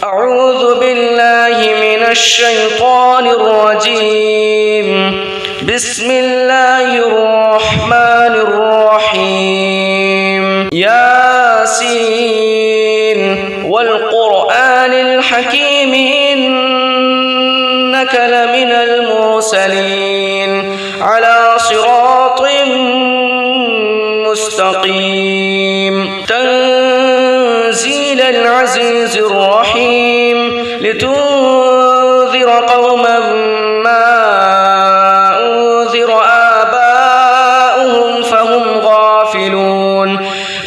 أعوذ بالله من الشيطان الرجيم. بسم الله الرحمن الرحيم. ياسين والقرآن الحكيم إنك لمن المرسلين على صراط مستقيم. تنزيل العزيز الرحيم لتنذر قوما ما أنذر آباؤهم فهم غافلون.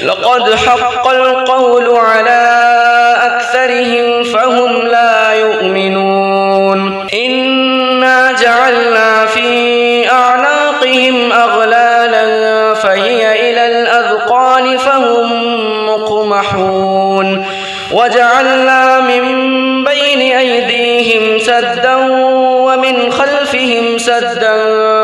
لقد حق القول على أكثرهم فهم لا يؤمنون. إنا جعلنا في أعناقهم أغلالا فهي إلى الأذقان فهم مقمحون. وجعلنا من بين أيديهم سدا ومن خلفهم سدا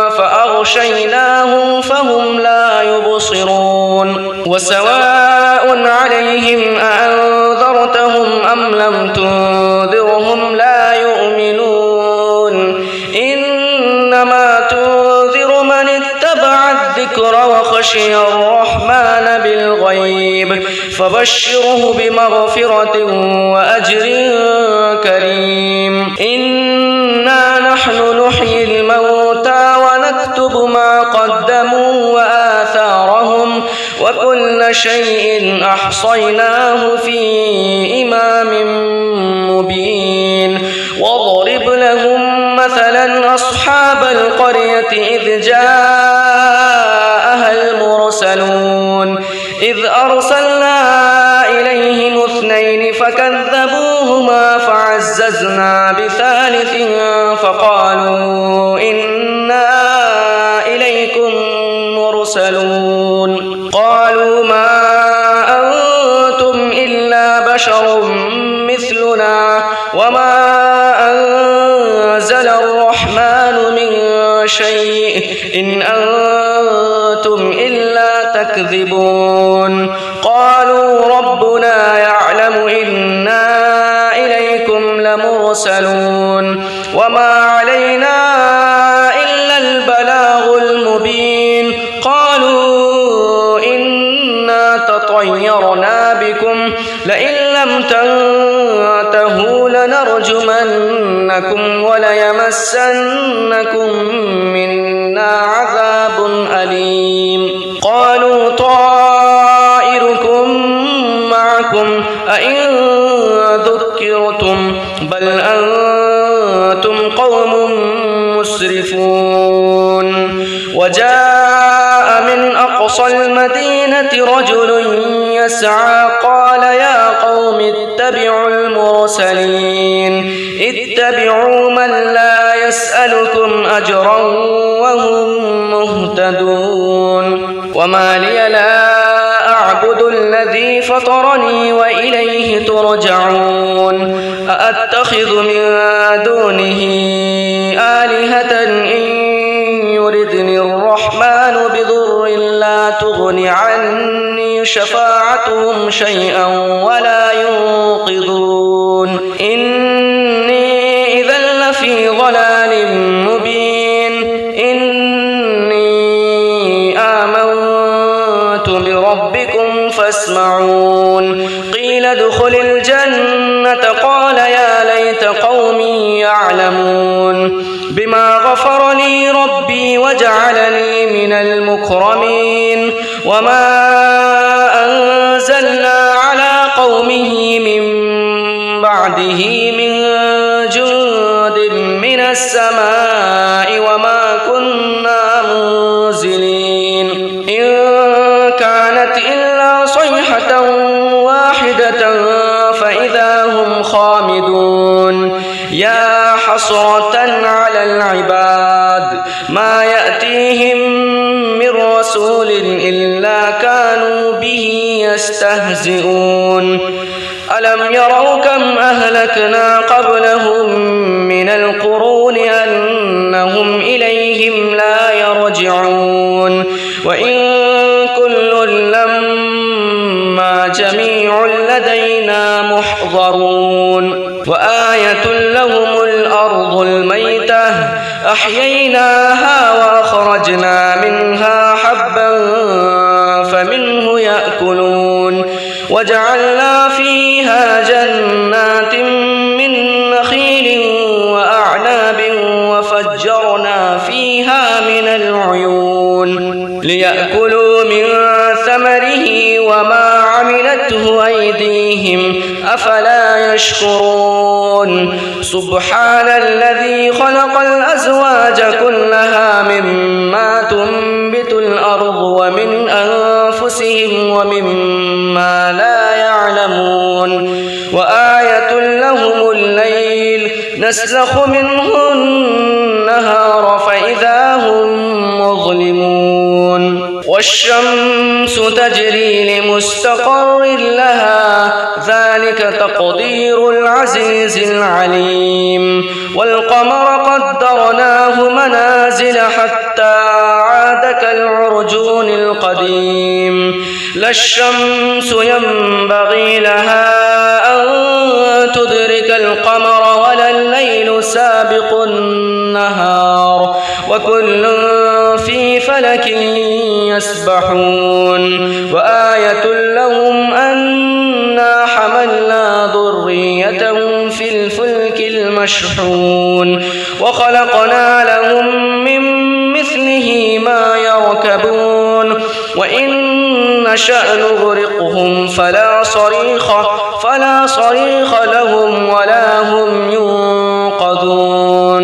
فأغشيناهم فهم لا يبصرون. وسواء عليهم أأنذرتهم أم لم تنذرهم لا يؤمنون. إنما تنذر من اتبع الذكر وخشي الرحمن بالغيب فبشره بمغفرة وأجر كريم. إنا نحن نحيي الموتى ونكتب ما قدموا وآثارهم وكل شيء أحصيناه في إمام مبين. واضرب لهم مثلا أصحاب القرية إذ جاءها المرسلون إذ أرسلنا إليهم 2 فكذبوهما فعززنا بثالث فقالوا إنا إليكم مرسلون. قالوا ما أنتم إلا بشر مثلنا وما أنزل الرحمن من شيء إن أنتم إلا تكذبون. قالوا ربنا يعلم إنا إليكم لمرسلون وما علينا إلا البلاغ المبين. قالوا إنا تطيرنا بكم لئن لم تنتهوا لنرجمنكم وليمسنكم منا عذاب أليم. قالوا طائركم معكم أئن ذكرتم بل أنتم قوم مسرفون. وجاء من أقصى المدينة رجل يسعى قال يا قوم اتبعوا المرسلين اتبعوا من لا يسألكم أجرا وهم مهتدون. وما لي لا أعبد الذي فطرني وإليه ترجعون. أأتخذ من دونه آلهة إن يردني الرحمن بضر لا تغن عني شفاعتهم شيئا ولا ينقذون. إني إذا لفي ضلال مبين. إني آمنت بربكم فاسمعون. قيل ادخل الجنة قال يا ليت قومي يعلمون بما غفر لي ربي وجعلني من المكرمين. وما أنزلنا على قومه من بعده من جند من السماء وما كنا منزلين. إن كانت إلا صيحة واحدة فإذا هم خامدون. يا حسرة على العباد ما يأتيهم من رسول إلا كانوا به يستهزئون. ألم يروا كم أهلكنا قبلهم من القرون أنهم إليهم لا يرجعون. وإن كل لما جميع لدينا محضرون. فأحييناها وأخرجنا منها حبا فمنه يأكلون وجعلنا فيها جنات من نخيل وأعناب وفجرنا فيها من العيون ليأكلوا من ثمره وما عملته أيديهم أفلا يشكرون سبحان الذي خلق الأزواج كلها مما تنبت الأرض ومن أنفسهم ومما لا يعلمون وآية لهم الليل نسلخ منه النهار فإذا هم مظلمون والشمس تجري لمستقر لها ذلك تقدير العزيز العليم والقمر قدرناه منازل حتى عاد كالعرجون القديم لا الشمس ينبغي لها أن تدرك القمر ولا الليل سابق النهار وكل في فلك يسبحون وآية لهم أنا حملنا ذريتهم في الفلك المشحون وخلقنا لهم من مثله ما يركبون وإن نشأ نغرقهم فلا صريخ لهم ولا هم ينقذون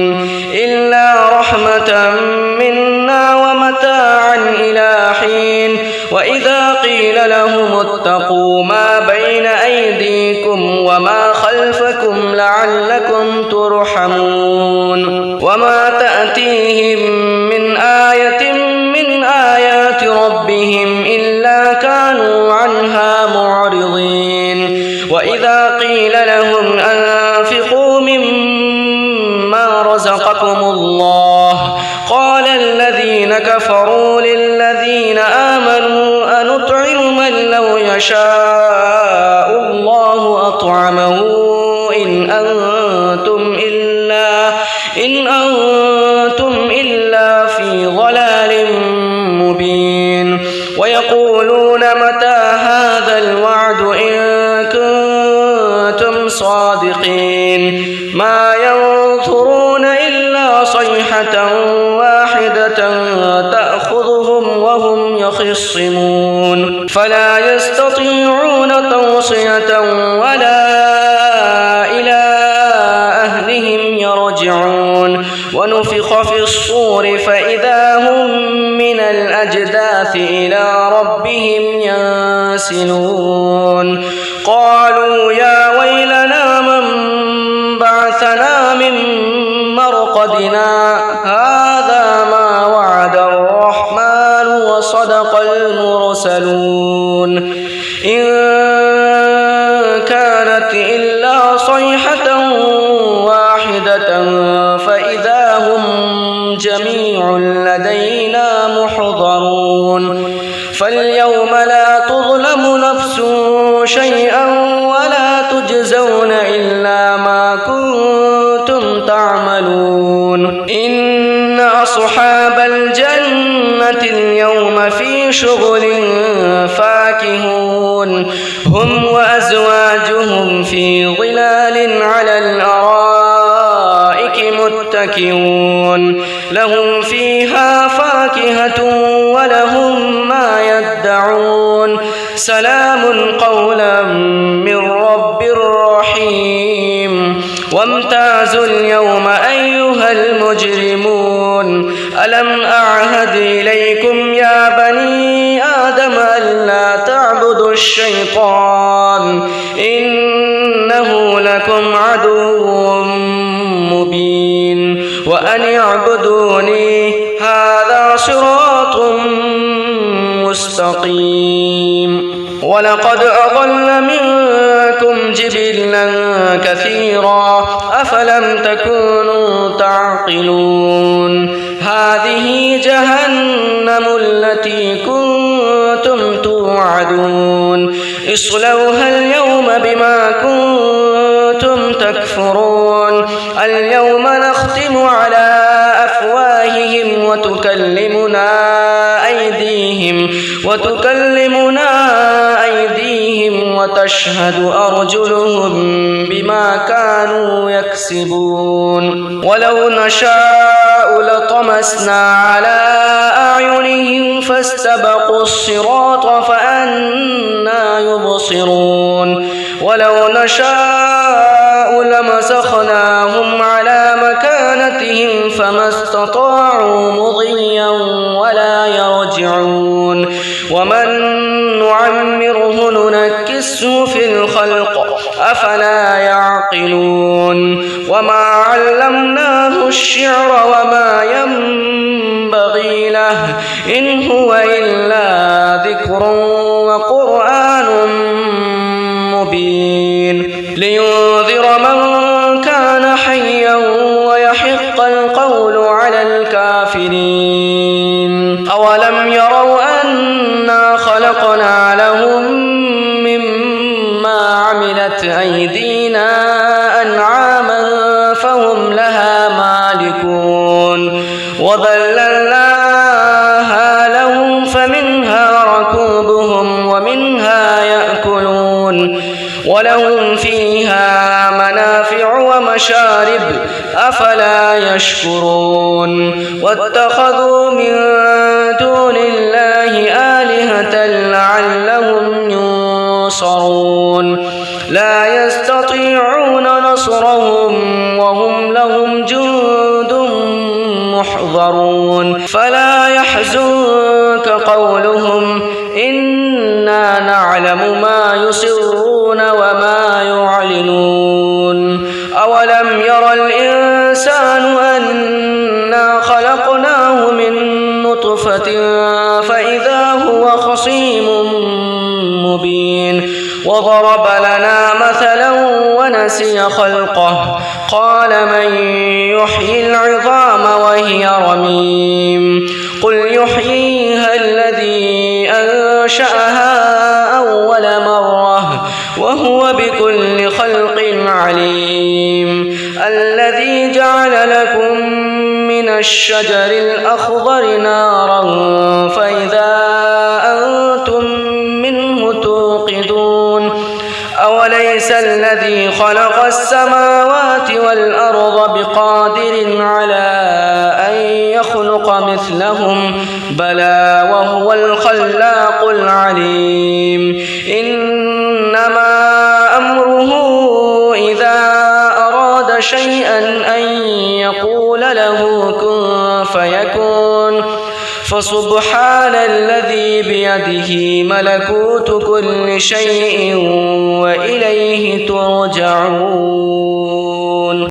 إلا رحمة منا ومتاعا إلى حين وإذا قيل لهم اتقوا ما بين أيديكم وما خلفكم لعلكم ترحمون وما تأتيهم من آية من آيات ربهم إلا كانوا عنها معرضين وإذا قيل لهم أنفقوا مما رزقكم الله قال الذين كفروا للذين آمنوا أنطعم من لو يشاء الله أطعمه إن أنتم إلا في ضلال مبين ويقولون متى هذا الوعد إن كنتم صادقين ما ينظرون إلا صيحة واحدة تأخذهم وهم يخصمون فلا يستطيعون توصية ولا إلى أهلهم يرجعون ونفخ في الصور فإذا هم من الأجداث إلى ربهم ينسلون قالوا يا ويلنا من بعثنا من مرقدنا هذا ما وعد الرحمن وصدق المرسلون إن كانت إلا صيحة واحدة فإذا هم جميع لدينا محضرون فاليوم لا تظلم نفس شيئا ولا تجزون إلا ما كنتم تعملون إن أصحاب الجنة اليوم في شغل فاكهون هم وأزواجهم في ظلال على الأرائك متكئون لهم فيها فاكهة ولهم ما يدعون سلام قولا من رب رحيم وامتازوا اليوم أيها المجرمون ألم أعهد إليكم يا بني آدم ألا تعبدوا الشيطان إنه لكم عدو مبين وأن اعبدوني هذا صراط مستقيم ولقد أضل منكم جبلا كثيرا أفلم تكونوا تعقلون هذه جهنم التي كنتم توعدون اصلوها اليوم بما كنتم تكفرون اليوم نختم على وتكلمنا أيديهم وتشهد أرجلهم بما كانوا يكسبون ولو نشاء لطمسنا على أعينهم فاستبقوا الصراط فأنى يبصرون ولو نشاء لمسخناهم على مكانتهم فما استطاعوا مضيا ولا يرجعون ومن نعمره ننكسه في الخلق أفلا يعقلون وما علمناه الشعر وما ينبغي له إن هو إلا ذكر وقرآن مبين لينذر من كان حيا ويحق القول على الكافرين أولم يروا أنا خلقنا لهم مما عملت أيدينا أنعاما فهم لها مالكون وذللناها لهم فمنها ركوبهم ومنها يأكلون ولهم فيها منافع ومشارب أفلا يشكرون واتخذوا من دون الله آلهة لعلهم ينصرون لا يستطيعون نصرهم وهم لهم جند محضرون فلا يحزنك قولهم إنا نعلم ما يسرون وما يعلنون أولم ير الإنسان أنا خلقناه من نطفة فإذا هو خصيم مبين وضرب لنا مثلا ونسي خلقه قال من يحيي العظام وهي رميم قل يحييها الذي أنشأها أول مرة وهو بكل خلق عليم الذي جعل لكم من الشجر الأخضر نارا فإذا أنتم منه توقدون أوليس الذي خلق السماوات والأرض بقادر على أن يخلق مثلهم بلى وهو الخلاق العليم إنما أمره إذا أراد شيئا أن يقول له كن فيكون فسبحان الذي بيده ملكوت كل شيء وإليه ترجعون